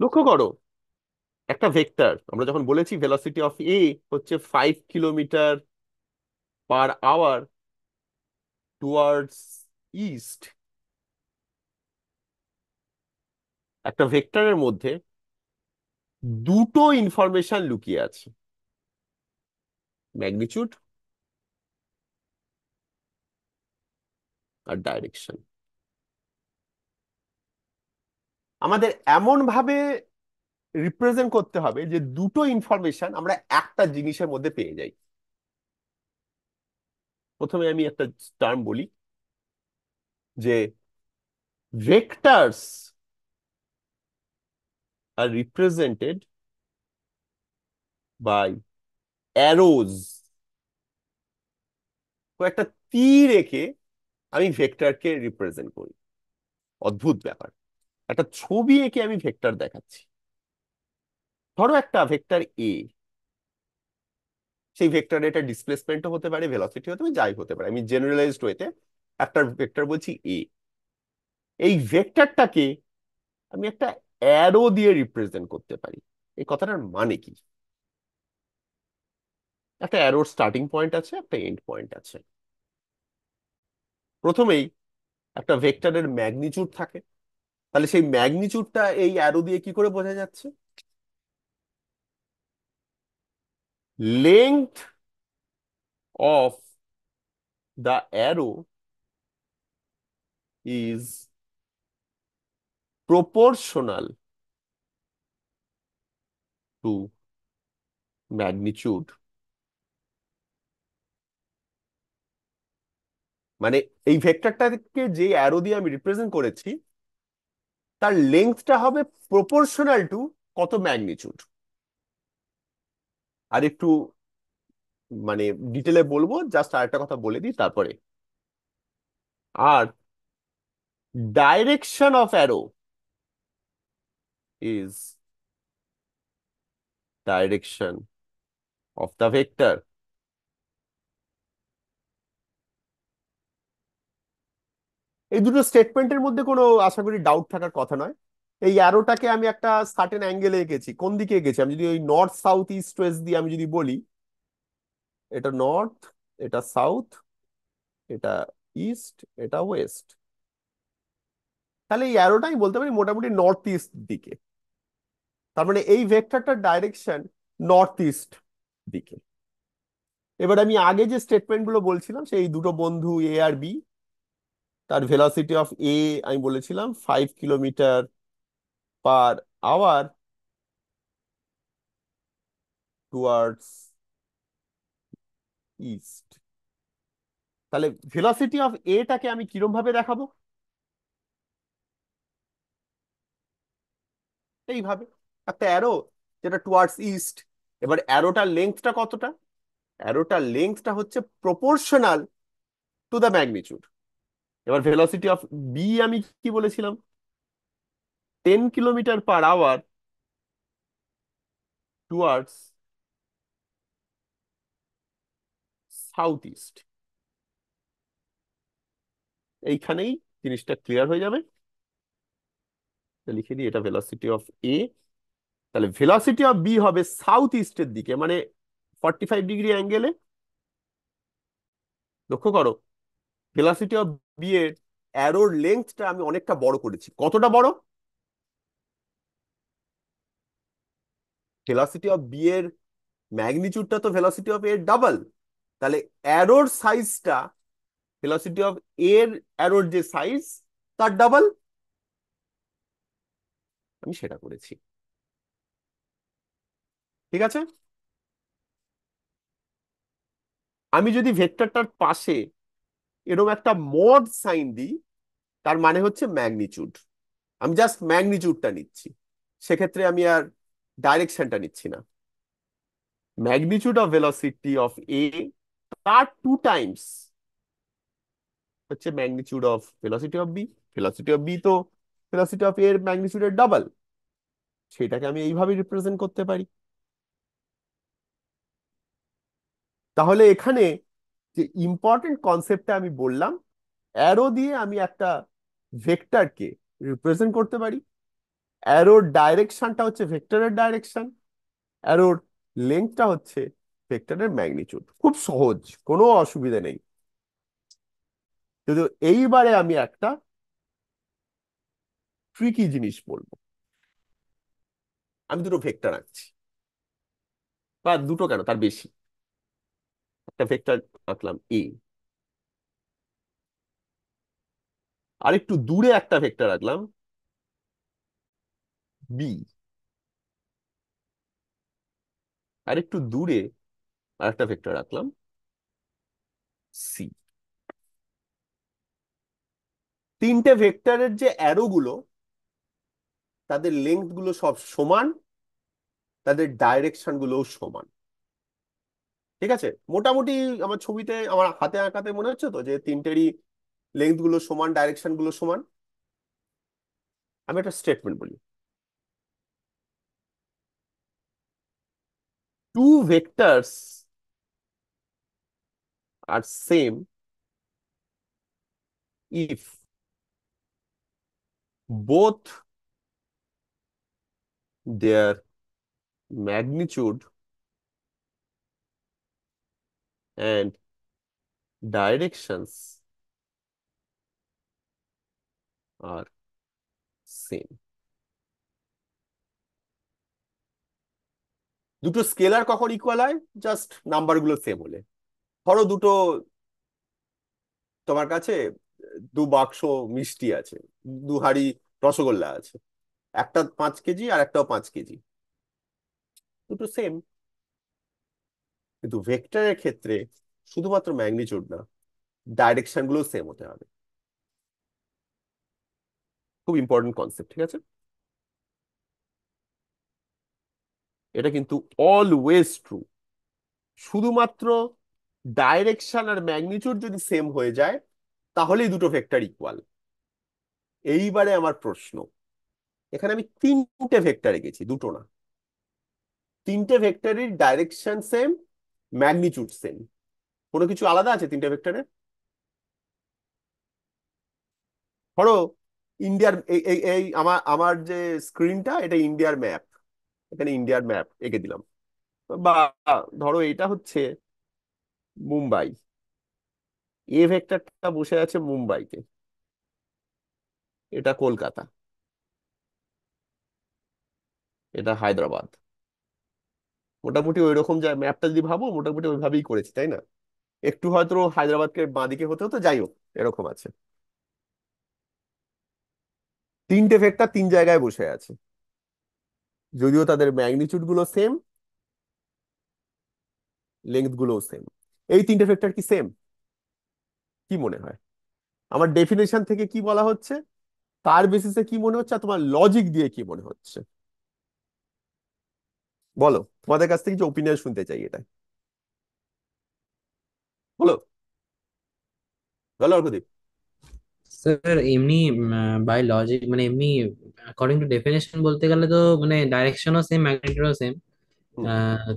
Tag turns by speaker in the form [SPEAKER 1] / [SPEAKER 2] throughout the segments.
[SPEAKER 1] লক্ষ্য করো, একটা ভেক্টর আমরা যখন বলেছি ভেলোসিটি অফ এ হচ্ছে 5 kilometre per hour towards east, একটা ভেক্টরের মধ্যে দুটো ইনফরমেশন লুকিয়ে আছে, ম্যাগনিটিউড আর ডাইরেকশন। আমাদের এমন ভাবে রিপ্রেজেন্ট করতে হবে যে দুটো ইনফরমেশন আমরা একটা জিনিসের মধ্যে পেয়ে যাই। প্রথমে আমি একটা টার্ম বলি যে vectors are represented by arrows. একটা তীর এঁকে আমি ভেক্টরকে রিপ্রেজেন্ট করি। অদ্ভুত ব্যাপার, একটা ছবি এঁকে আমি ভেক্টর দেখাচ্ছি। ধরো একটা ভেক্টর এ, সেই ভেক্টরে এটা ডিসপ্লেসমেন্টও হতে পারে, ভেলোসিটি হতে পারে, যাই হতে পারে। আমি জেনারেলাইজড ওয়েতে একটা ভেক্টর বলছি এ। এই ভেক্টরটাকে আমি একটা অ্যারো দিয়ে রিপ্রেজেন্ট করতে পারি। এই কথাটার মানে কি? একটা অ্যারোর স্টার্টিং পয়েন্ট আছে, একটা এন্ড পয়েন্ট আছে। প্রথমেই একটা ভেক্টরের ম্যাগনিটিউড থাকে, তাহলে সেই ম্যাগনিটিউডটা এই অ্যারো দিয়ে কি করে বোঝা যাচ্ছে? Length of the arrow is proportional to magnitude. মানে এই ভেক্টরটাকে যে অ্যারো দিয়ে আমি রিপ্রেজেন্ট করেছি তার লেংথটা হবে প্রপোর্শনাল টু কত ম্যাগনিটিউড। আর একটু মানে ডিটেলে বলবো, জাস্ট আরেকটা কথা বলে দিই তারপরে। আর direction of arrow is direction of the vector. এই দুটো স্টেটমেন্টের মধ্যে কোনো আশা করি ডাউট থাকার কথা নয়। এই অ্যারোটাকে আমি একটা সার্টেন অ্যাঙ্গেলে এঁকেছি। কোন দিকে এঁকেছি? আমি যদি ওই নর্থ সাউথ ইস্ট ওয়েস্ট দিয়ে আমি যদি বলি, এটা নর্থ, এটা সাউথ, এটা ইস্ট, এটা ওয়েস্ট, তাহলে এই অ্যারোটা আমি বলতে পারি মোটামুটি নর্থ ইস্ট দিকে। তার মানে এই ভেক্টরটার ডাইরেকশন নর্থ ইস্ট দিকে। এবার আমি আগে যে স্টেটমেন্ট গুলো বলছিলাম, সেই দুটো বন্ধু এ আর বি, তার ভেলোসিটি অফ এ আমি বলেছিলাম 5 kilometre per hour towards east. তাহলে ভেলোসিটি অফ এটাকে আমি কিরম ভাবে দেখাবো? এইভাবে, একটা অ্যারো যেটা টুয়ার্ডস ইস্ট। এবার অ্যারোটার লেন্থটা কতটা? অ্যারোটার লেন্থটা হচ্ছে প্রপোর্শনাল টু দ্য ম্যাগনিটিউড। এবার ভেলোসিটি অফ বি আমি কি বলেছিলাম? 10 kilometre per hour towards south east. এইখানেই জিনিসটা ক্লিয়ার হয়ে যাবে। লিখে দিই, এটা ভেলোসিটি অফ এ। তাহলে ভেলোসিটি অফ বি হবে সাউথ ইস্টের দিকে, মানে 45 ডিগ্রি অ্যাঙ্গেলে। লক্ষ্য করো, ভেলোসিটি অফ বি এর অ্যারোর লেন্থটা আমি অনেকটা বড় করেছি। কতটা বড়? ভেলোসিটি অফ বি এর ম্যাগনিটিউডটা তো ভেলোসিটি অফ এর ডাবল। তাহলে অ্যারোর সাইজটা ভেলোসিটি অফ এর অ্যারোর যে সাইজ তার ডাবল। আমি সেটা করেছি। ঠিক আছে। আমি যদি ভেক্টরটার পাশে এরকম একটা মড সাইন দিই, তার মানে হচ্ছে ম্যাগনিটিউড। আমি জাস্ট ম্যাগনিটিউডটা নিচ্ছি, সেক্ষেত্রে আমি আর ডাইরেকশনটা নিচ্ছি না। Magnitude of velocity of A তার 2 টাইমস হচ্ছে magnitude of velocity of B. Velocity of B তো ভেলোসিটি অফ এর ম্যাগনিটিউডের ডাবল। সেটাকে আমি এইভাবে রিপ্রেজেন্ট করতে পারি। তাহলে এখানে যে ইম্পর্টেন্ট কনসেপ্টটা আমি বললাম, অ্যারো দিয়ে আমি একটা ভেক্টরকে রিপ্রেজেন্ট করতে পারি। অ্যারোর ডাইরেকশনটা হচ্ছে ভেক্টরের ডাইরেকশন, অ্যারোর লেন্থটা হচ্ছে ভেক্টরের ম্যাগনিটিউড। খুব সহজ, কোনো অসুবিধা নেই। কিন্তু এইবারে আমি একটা ট্রিকি জিনিস বলবো। আমি দুটো ভেক্টর আঁকছি, বা দুটো কেন, তার বেশি। একটা ভেক্টর আঁকলাম এ, আর একটু দূরে একটা ভেক্টর আঁকলাম বি, আর একটু দূরে আর একটা ভেক্টর রাখলাম সি। তিনটে ভেক্টরের যে অ্যারো গুলো, তাদের লেন্থ গুলো সব সমান, তাদের ডাইরেকশন গুলোও সমান। ঠিক আছে? মোটামুটি আমার ছবিতে, আমার হাতে আঁকাতে মনে হচ্ছে তো যে তিনটেরই লেন্থ গুলো সমান, ডাইরেকশন গুলো সমান। আমি একটা স্টেটমেন্ট বলি, two vectors are same if both their magnitude and directions are same. দুটো স্কেলার কখন ইকুয়াল হয়? জাস্ট নাম্বার গুলো সেম হলে। ধরো দুটো, তোমার কাছে দু বাক্স মিষ্টি আছে, দু হাঁড়ি রসগোল্লা আছে, একটা 5 কেজি আর একটাও 5 কেজি, দুটো সেম। কিন্তু ভেক্টরের ক্ষেত্রে শুধুমাত্র ম্যাগনিটিউড না, ডাইরেকশন গুলো সেম হতে হবে। খুব ইম্পর্টেন্ট কনসেপ্ট, ঠিক আছে? এটা কিন্তু অলওয়েজ ট্রু। শুধুমাত্র ডাইরেকশন আর ম্যাগনিটিউড যদি সেম হয়ে যায়, তাহলেই দুটো ভেক্টর ইকুয়াল। এইবারে আমার প্রশ্ন, এখানে আমি তিনটে ভেক্টর এঁকেছি, দুটো না। তিনটে ভেক্টরের ডাইরেকশন সেম, ম্যাগনিটিউড সেম। কোনো কিছু আলাদা আছে তিনটে ভেক্টরে? ধরো ইন্ডিয়ার এই এই এই আমার আমার যে স্ক্রিনটা, এটা ইন্ডিয়ার ম্যাপ, এখানে ইন্ডিয়ার ম্যাপ এঁকে দিলাম। বা ধরো এটা হচ্ছে মুম্বাই, এ ভেক্টরটা বসে আছে মুম্বাইতে, এটা কলকাতা, এটা হায়দ্রাবাদ। মোটামুটি ওই রকম যা ম্যাপটা যদি ভাবো, মোটামুটি ওইভাবেই করেছি, তাই না? একটু হয়তো হায়দ্রাবাদকে বাঁদিকে হতে হতো, যাই হোক এরকম আছে। তিনটে ভেক্টর তিন জায়গায় বসে আছে, যদিও তাদের ম্যাগনিটিউড গুলো সেম, লেন্থ গুলোও সেম। এই তিনটে ভেক্টর কি সেম? কি মনে হয়? আমার ডেফিনেশন থেকে কি বলা হচ্ছে, তার বেসিসে কি মনে হচ্ছে, আর তোমার লজিক দিয়ে কি মনে হচ্ছে? বলো, তোমাদের কাছ থেকে যে ওপিনিয়ন শুনতে চাই এটা। বলো, বলো অর্কদীপ।
[SPEAKER 2] স্যার এমনি বাই লজিক মানে এমনি অ্যাকর্ডিং টু ডেফিনেশন বলতে গেলে তো মানে ডাইরেকশনও সেম ম্যাগনিটিউডও সেম।
[SPEAKER 1] হুম,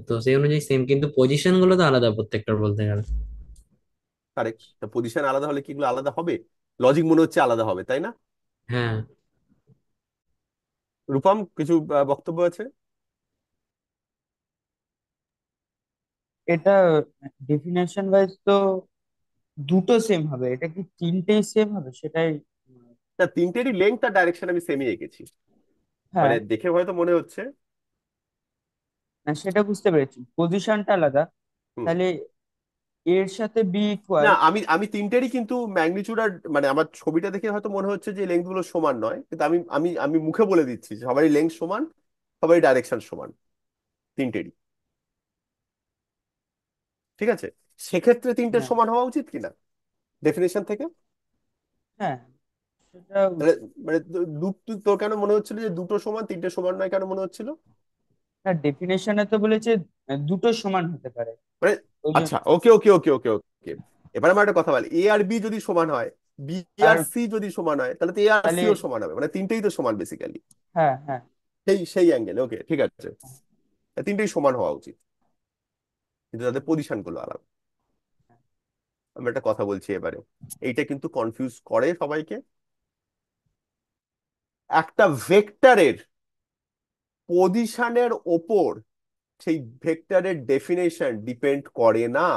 [SPEAKER 2] তো সেই অনুযায়ী সেম, কিন্তু পজিশন গুলো তো আলাদা প্রত্যেকটার বলতে গেলে।
[SPEAKER 1] কারেক্ট। পজিশন আলাদা হলে কি এগুলো আলাদা হবে? লজিক মনে হচ্ছে আলাদা হবে, তাই না?
[SPEAKER 2] হ্যাঁ।
[SPEAKER 1] রূপম, কিছু বক্তব্য আছে?
[SPEAKER 3] এটা ডেফিনেশন ওয়াইজ তো দুটো সেম হবে, এটা কি তিনটেই সেম হবে সেটাই।
[SPEAKER 1] না, তিনটেরই লেন্থ আর ডাইরেকশন আমি সেমই এঁকেছি।
[SPEAKER 3] হ্যাঁ,
[SPEAKER 1] মানে দেখে হয়তো মনে হচ্ছে।
[SPEAKER 3] না সেটা বুঝতে পেরেছি, পজিশনটা আলাদা।
[SPEAKER 1] হুম।
[SPEAKER 3] তাহলে এর সাথে বি
[SPEAKER 1] না,
[SPEAKER 3] ইকুয়াল।
[SPEAKER 1] আমি আমি তিনটেরই কিন্তু ম্যাগনিটিউড আর, মানে আমার ছবিটা দেখে হয়তো মনে হচ্ছে যে লেন্থ গুলো সমান নয়, কিন্তু আমি আমি আমি মুখে বলে দিচ্ছি যে সবারই লেন্থ সমান, সবারই ডাইরেকশন সমান, তিনটেরই। ঠিক আছে? সেক্ষেত্রে তিনটে
[SPEAKER 3] হ্যাঁ,
[SPEAKER 1] সমান হওয়া উচিত কিনা ডেফিনেশন থেকে?
[SPEAKER 3] হ্যাঁ, সেটা
[SPEAKER 1] তাহলে
[SPEAKER 3] উচিত।
[SPEAKER 1] মানে তোর কেন মনে হচ্ছিল যে দুটো সমান, তিনটে সমান নয়, কেন মনে হচ্ছিল?
[SPEAKER 3] না, ডেফিনেশনে তো বলেছে দুটো সমান হতে পারে,
[SPEAKER 1] মানে
[SPEAKER 3] ওই জন্য।
[SPEAKER 1] আচ্ছা, ওকে ওকে ওকে ওকে ওকে। এবার আমার একটা কথা বলি, এ আর বি যদি সমান হয়, বি
[SPEAKER 3] আর
[SPEAKER 1] আর সি যদি সমান হয়, তাহলে তো এ আর
[SPEAKER 3] তাহলে
[SPEAKER 1] সিও সমান হবে, মানে তিনটেই তো সমান বেসিক্যালি।
[SPEAKER 3] হ্যাঁ, হ্যাঁ,
[SPEAKER 1] সেই সেই অ্যাঙ্গেলে ওকে, ঠিক আছে। তিনটেই সমান হওয়া উচিত, কিন্তু তাদের পজিশন গুলো আলাদা। আমি একটা কথা বলছি এবারে, এইটা কিন্তু কনফিউজ করে সবাইকে। একটা ভেক্টরের পজিশনের ওপর সেই ভেক্টরের ডেফিনেশন ডিপেন্ড করে না।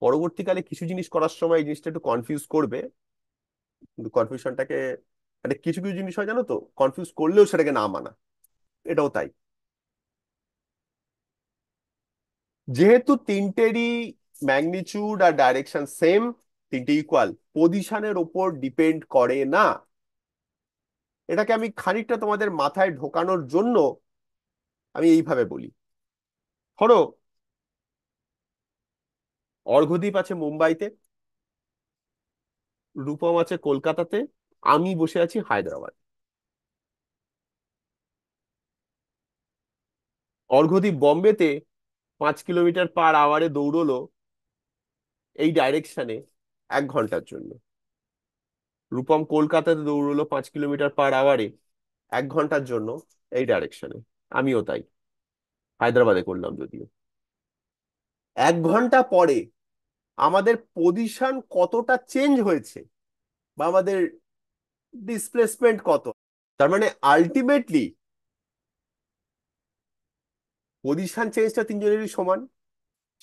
[SPEAKER 1] পরবর্তীকালে কিছু জিনিস করার সময় এই জিনিসটা একটু কনফিউজ করবে, কিন্তু কনফিউশনটাকে, মানে কিছু কিছু জিনিস হয় জানো তো, কনফিউজ করলেও সেটাকে না মানা, এটাও তাই। যেহেতু তিনটেরই ম্যাগনিচিউড আর ডাইরেকশন সেম, তিনটে ইকুয়াল, পজিশনের ওপর ডিপেন্ড করে না, এটাকে আমি খানিকটা তোমাদের মাথায় ঢোকানোর জন্য আমি এইভাবে বলি। ধরো অর্ঘ্যদীপ আছে মুম্বাইতে, রূপম আছে কলকাতাতে, আমি বসে আছি হায়দ্রাবাদ। অর্ঘ্যদীপ বম্বেতে 5 কিলোমিটার/আওয়ারে দৌড়লো এই ডাইরেকশনে 1 ঘন্টার জন্য, রূপম কলকাতাতে দৌড়লো 5 কিলোমিটার/আওয়ারে 1 ঘন্টার জন্য এই ডাইরেকশনে, আমিও তাই, হায়দ্রাবাদে করলাম যদিও। 1 ঘন্টা পরে আমাদের পজিশন কতটা চেঞ্জ হয়েছে বা আমাদের ডিসপ্লেসমেন্ট কত, তার মানে আলটিমেটলি পজিশন চেঞ্জটা তিনজনেরই সমান।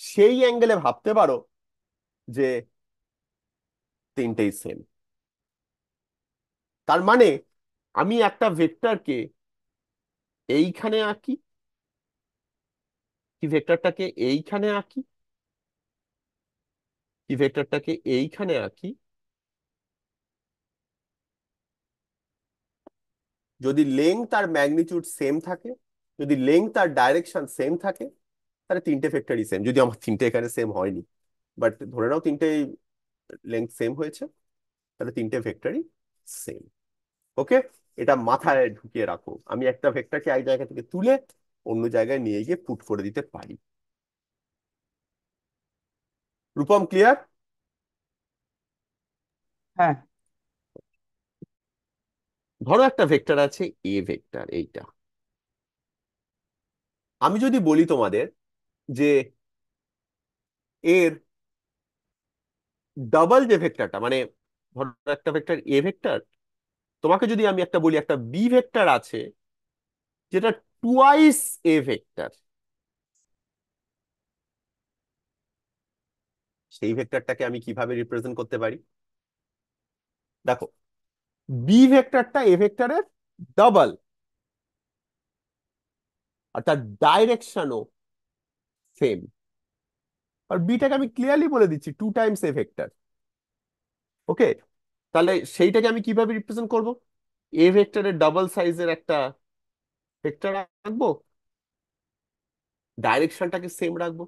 [SPEAKER 1] সেই অ্যাঙ্গেলে ভাবতে পারো যে তিনটেই সেম। তার মানে আমি একটা ভেক্টরকে এইখানে আঁকি, কি ভেক্টরটাকে এইখানে আঁকি, কি ভেক্টরটাকে এইখানে আঁকি, যদি লেংথ আর ম্যাগনিটিউড সেম থাকে, যদি লেংথ আর ডাইরেকশন সেম থাকে, তাহলে তিনটে ভেক্টরই সেম। যদি আমার তিনটে এখানে সেম হয়নি, বাট ধরে নাও তিনটে লেংথ সেম হয়েছে, তাহলে তিনটে ভেক্টরই সেম। ওকে, এটা মাথায় ঢুকিয়ে রাখো, আমি একটা ভেক্টরকে এক জায়গা থেকে তুলে অন্য জায়গায় নিয়ে গিয়ে পুট করে দিতে পারি। রূপম, ক্লিয়ার?
[SPEAKER 3] হ্যাঁ।
[SPEAKER 1] ধরো একটা ভেক্টর আছে এ ভেক্টর, এইটা। আমি যদি বলি তোমাদের যে এর ডাবল যে ভেক্টরটা, মানে ধরো একটা ভেক্টর এ ভেক্টর, তোমাকে যদি আমি একটা বলি একটা বি ভেক্টর আছে যেটা টুয়াইস এ ভেক্টর, সেই ভেক্টরটাকে আমি কিভাবে রিপ্রেজেন্ট করতে পারি? দেখো, বি ভেক্টরটা এ ভেক্টরের ডাবল, আর তার ডাইরেকশনও সেম। আর বিটাকে আমি ক্লিয়ারলি বলে দিচ্ছি 2 টাইমস এ ভেক্টর। ওকে, তাহলে সেইটাকে আমি কিভাবে রিপ্রেজেন্ট করব? এ ভেক্টরের ডাবল সাইজের একটা ভেক্টর রাখবো, ডাইরেকশনটাকে সেম রাখবো।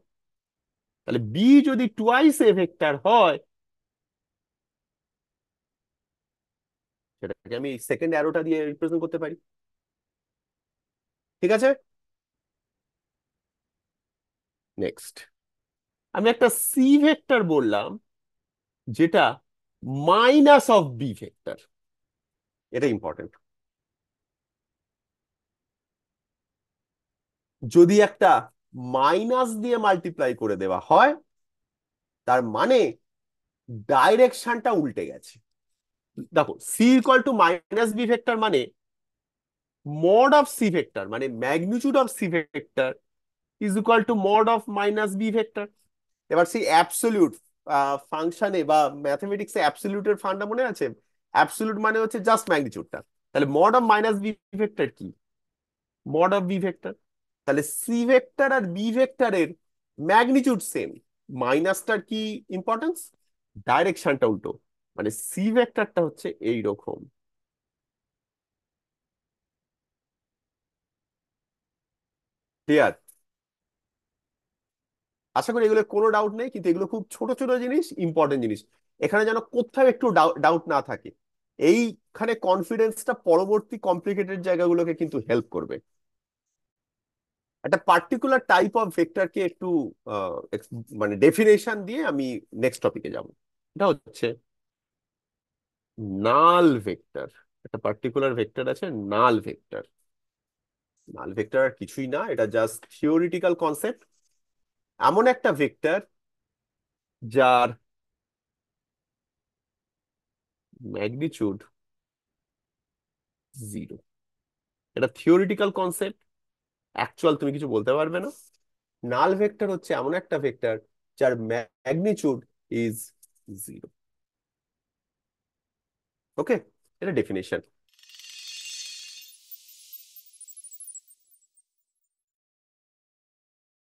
[SPEAKER 1] তাহলে বি যদি টুয়াইস এ ভেক্টর হয়, সেটাকে আমি সেকেন্ড অ্যারোটা দিয়ে রিপ্রেজেন্ট করতে পারি। ঠিক আছে, নেক্সট আমি একটা সি ভেক্টর বললাম যেটা মাইনাস অফ বি ভেক্টর। এটা ইম্পর্টেন্ট। যদি একটা মাইনাস দিয়ে মাল্টিপ্লাই করে দেওয়া হয়, তার মানে ডাইরেকশনটা উল্টে গেছে। দেখো, C equal to minus B vector মানে মড অফ সি ভেক্টর, মানে magnitude of C vector is equal to mod of minus B vector. এবার সেই অ্যাবসলিউট ফাংশনে বা ম্যাথমেটিক্সে অ্যাবসলিউটের ফান্ডা মনে আছে? অ্যাবসলিউট মানে হচ্ছে জাস্ট ম্যাগনিটিউডটা। তাহলে mod of minus B vector কি? Mod of b vector. তাহলে সি ভেক্টর আর বি ভেক্টরের ম্যাগনিটিউড সেম, মাইনাসটার কি ইম্পর্টেন্স? ডাইরেকশনটা উল্টো, মানে সি ভেক্টরটা হচ্ছে এইরকম। ক্লিয়ার? আশা করি এগুলো কোনো ডাউট নেই, কিন্তু এগুলো খুব ছোট ছোট জিনিস, ইম্পর্টেন্ট জিনিস। এখানে যেন কোথাও একটু ডাউট না থাকে। এইখানে কনফিডেন্সটা পরবর্তী কমপ্লিকেটেড জায়গাগুলোকে কিন্তু হেল্প করবে। একটা পার্টিকুলার টাইপ অফ ভেক্টরকে একটু মানে ডেফিনেশন দিয়ে আমি নেক্সট টপিকে যাব। এটা হচ্ছে নাল ভেক্টর। একটা পার্টিকুলার ভেক্টর আছে নাল ভেক্টর। নাল ভেক্টর আর কিছুই না, এটা জাস্ট থিওরিটিক্যাল কনসেপ্ট। এমন একটা ভেক্টর যার ম্যাগনিটিউড জিরো। এটা থিওরিটিক্যাল কনসেপ্ট, অ্যাকচুয়াল তুমি কিছু বলতে পারবে না। নাল ভেক্টর হচ্ছে এমন একটা ভেক্টর যার ম্যাগনিটিউড ইজ জিরো। ওকে, এটা ডেফিনেশন।